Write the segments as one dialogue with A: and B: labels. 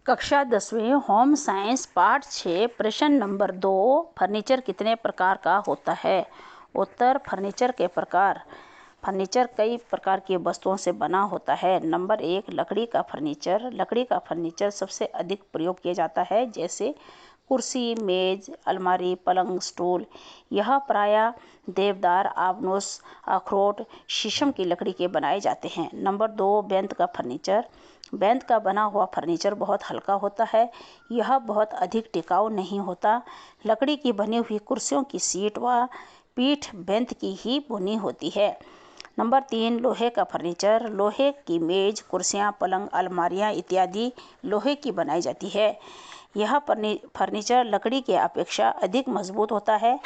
A: कक्षा 10वीं home science पाठ 6 प्रश्न नंबर 2। फर्नीचर कितने प्रकार का होता है? उत्तर, फर्नीचर के प्रकार। फर्नीचर कई प्रकार की वस्तुओं से बना होता है। नंबर 1, लकड़ी का फर्नीचर। लकड़ी का फर्नीचर सबसे अधिक प्रयोग किया जाता है, जैसे कुर्सी, मेज, अलमारी, पलंग, स्टूल। यह प्रायः देवदार, आबनूस, अखरोट, शीशम की लकड़ी के बनाए जाते हैं। नंबर 2, बेंत का फर्नीचर। बेंत का बना हुआ फर्नीचर बहुत हल्का होता है। यह बहुत अधिक टिकाऊ नहीं होता। लकड़ी की बनी हुई कुर्सियों की सीट व पीठ बेंत की ही बुनी होती है। नंबर 3, लोहे का फर्नीचर। लोहे की मेज, कुर्सियाँ, पलंग, अलमारियाँ इत्यादि लोहे की बनाई जाती है। यह फर्नीचर लकड़ी के अपेक्षा अधिक मजबूत होता है।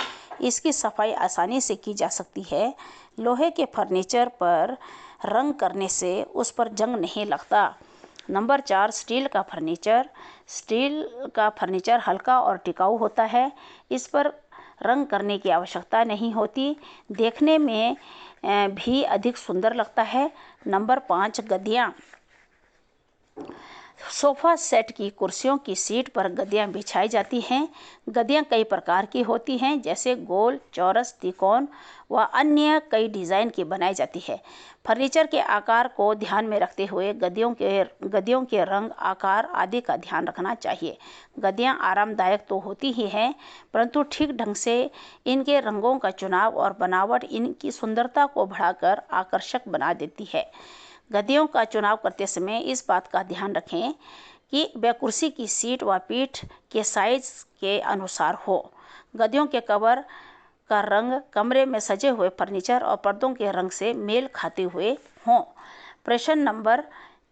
A: इसकी सफाई आसानी से की जा सकती है। लोहे के फर्नीचर पर रंग करने से उस पर जंग नहीं लगता। नंबर 4, स्टील का फर्नीचर। स्टील का फर्नीचर हल्का और टिकाऊ होता है। इस पर रंग करने की आवश्यकता नहीं होती। देखने में भी अधिक सुंदर लगता है। नंबर 5, गद्दियाँ। सोफ़ा सेट की कुर्सियों की सीट पर गद्दियाँ बिछाई जाती हैं। गद्दियाँ कई प्रकार की होती हैं, जैसे गोल, चौरस, त्रिकोण व अन्य कई डिज़ाइन की बनाई जाती है। फर्नीचर के आकार को ध्यान में रखते हुए गद्दियों के रंग, आकार आदि का ध्यान रखना चाहिए। गद्दियाँ आरामदायक तो होती ही हैं, परंतु ठीक ढंग से इनके रंगों का चुनाव और बनावट इनकी सुंदरता को बढ़ाकर आकर्षक बना देती है। गद्दियों का चुनाव करते समय इस बात का ध्यान रखें कि वह कुर्सी की सीट व पीठ के साइज के अनुसार हो। गद्दियों के कवर का रंग कमरे में सजे हुए फर्नीचर और पर्दों के रंग से मेल खाते हुए हों। प्रश्न नंबर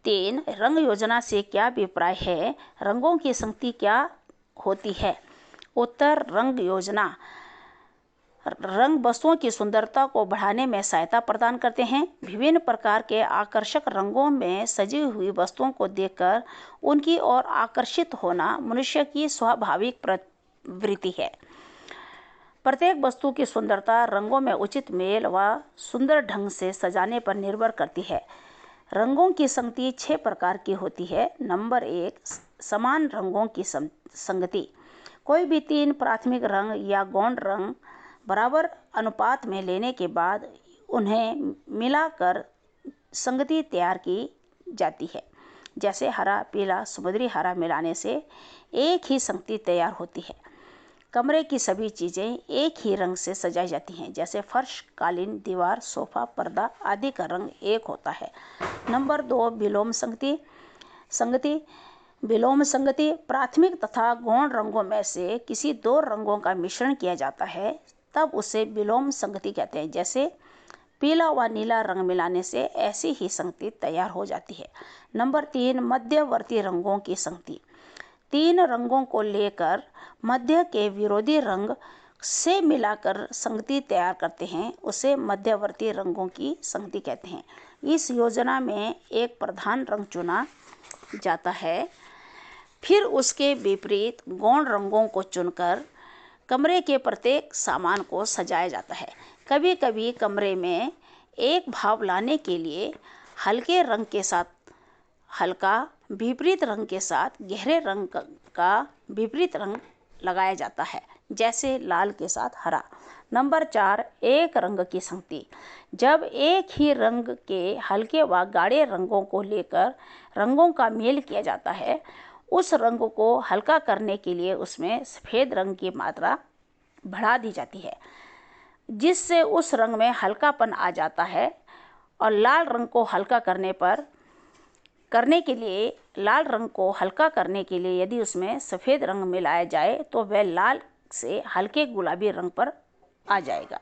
A: 3, रंग योजना से क्या अभिप्राय है? रंगों की संगति क्या होती है? उत्तर, रंग योजना रंग वस्तुओं की सुंदरता को बढ़ाने में सहायता प्रदान करते हैं। विभिन्न प्रकार के आकर्षक रंगों में सजी हुई वस्तुओं को देखकर उनकी ओर आकर्षित होना मनुष्य की स्वाभाविक प्रवृत्ति है। प्रत्येक वस्तु की सुंदरता रंगों में उचित मेल व सुंदर ढंग से सजाने पर निर्भर करती है। रंगों की संगति 6 प्रकार की होती है। नंबर 1, समान रंगों की संगति। कोई भी 3 प्राथमिक रंग या गौण रंग बराबर अनुपात में लेने के बाद उन्हें मिलाकर संगति तैयार की जाती है। जैसे हरा, पीला, समुद्री हरा मिलाने से एक ही संगति तैयार होती है। कमरे की सभी चीज़ें एक ही रंग से सजाई जाती हैं, जैसे फर्श, कालीन, दीवार, सोफा, पर्दा आदि का रंग एक होता है। नंबर 2, विलोम संगति। विलोम संगति प्राथमिक तथा गौण रंगों में से किसी 2 रंगों का मिश्रण किया जाता है, तब उसे विलोम संगति कहते हैं। जैसे पीला व नीला रंग मिलाने से ऐसी ही संगति तैयार हो जाती है। नंबर 3, मध्यवर्ती रंगों की संगति। 3 रंगों को लेकर मध्य के विरोधी रंग से मिलाकर संगति तैयार करते हैं, उसे मध्यवर्ती रंगों की संगति कहते हैं। इस योजना में एक प्रधान रंग चुना जाता है, फिर उसके विपरीत गौण रंगों को चुनकर कमरे के प्रत्येक सामान को सजाया जाता है। कभी कभी कमरे में एक भाव लाने के लिए हल्के रंग के साथ हल्का, विपरीत रंग के साथ गहरे रंग का विपरीत रंग लगाया जाता है, जैसे लाल के साथ हरा। नंबर 4, एक रंग की संगति। जब एक ही रंग के हल्के व गाढ़े रंगों को लेकर रंगों का मेल किया जाता है, उस रंग को हल्का करने के लिए उसमें सफ़ेद रंग की मात्रा बढ़ा दी जाती है, जिससे उस रंग में हल्कापन आ जाता है। और लाल रंग को हल्का करने के लिए यदि उसमें सफ़ेद रंग मिलाया जाए तो वह लाल से हल्के गुलाबी रंग पर आ जाएगा।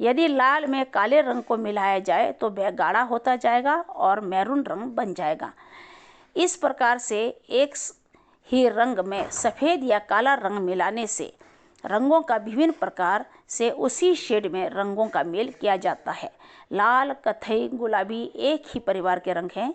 A: यदि लाल में काले रंग को मिलाया जाए तो वह गाढ़ा होता जाएगा और मैरून रंग बन जाएगा। इस प्रकार से एक ही रंग में सफ़ेद या काला रंग मिलाने से रंगों का विभिन्न प्रकार से उसी शेड में रंगों का मेल किया जाता है। लाल, कत्थई, गुलाबी एक ही परिवार के रंग हैं।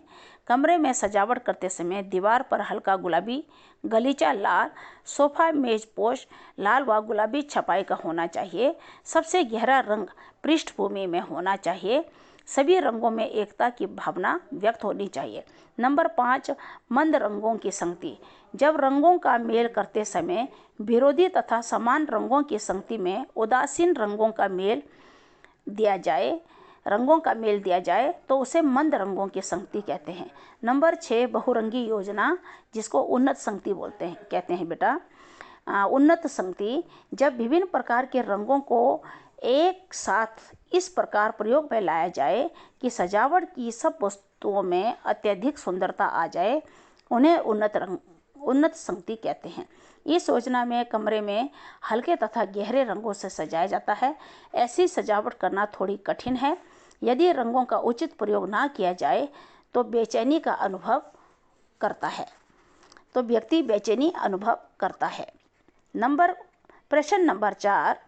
A: कमरे में सजावट करते समय दीवार पर हल्का गुलाबी, गलीचा लाल, सोफा, मेज, पोश लाल व गुलाबी छपाई का होना चाहिए। सबसे गहरा रंग पृष्ठभूमि में होना चाहिए। सभी रंगों में एकता की भावना व्यक्त होनी चाहिए। नंबर 5, मंद रंगों की संगति। जब रंगों का मेल करते समय विरोधी तथा समान रंगों की संगति में उदासीन रंगों का मेल दिया जाए तो उसे मंद रंगों की संगति कहते हैं। नंबर 6, बहुरंगी योजना, जिसको उन्नत संगति कहते हैं बेटा। उन्नत संगति, जब विभिन्न प्रकार के रंगों को एक साथ इस प्रकार प्रयोग में लाया जाए कि सजावट की सब वस्तुओं में अत्यधिक सुंदरता आ जाए, उन्हें उन्नत संगति कहते हैं। इस योजना में कमरे में हल्के तथा गहरे रंगों से सजाया जाता है। ऐसी सजावट करना थोड़ी कठिन है। यदि रंगों का उचित प्रयोग ना किया जाए तो व्यक्ति बेचैनी अनुभव करता है। प्रश्न नंबर 4,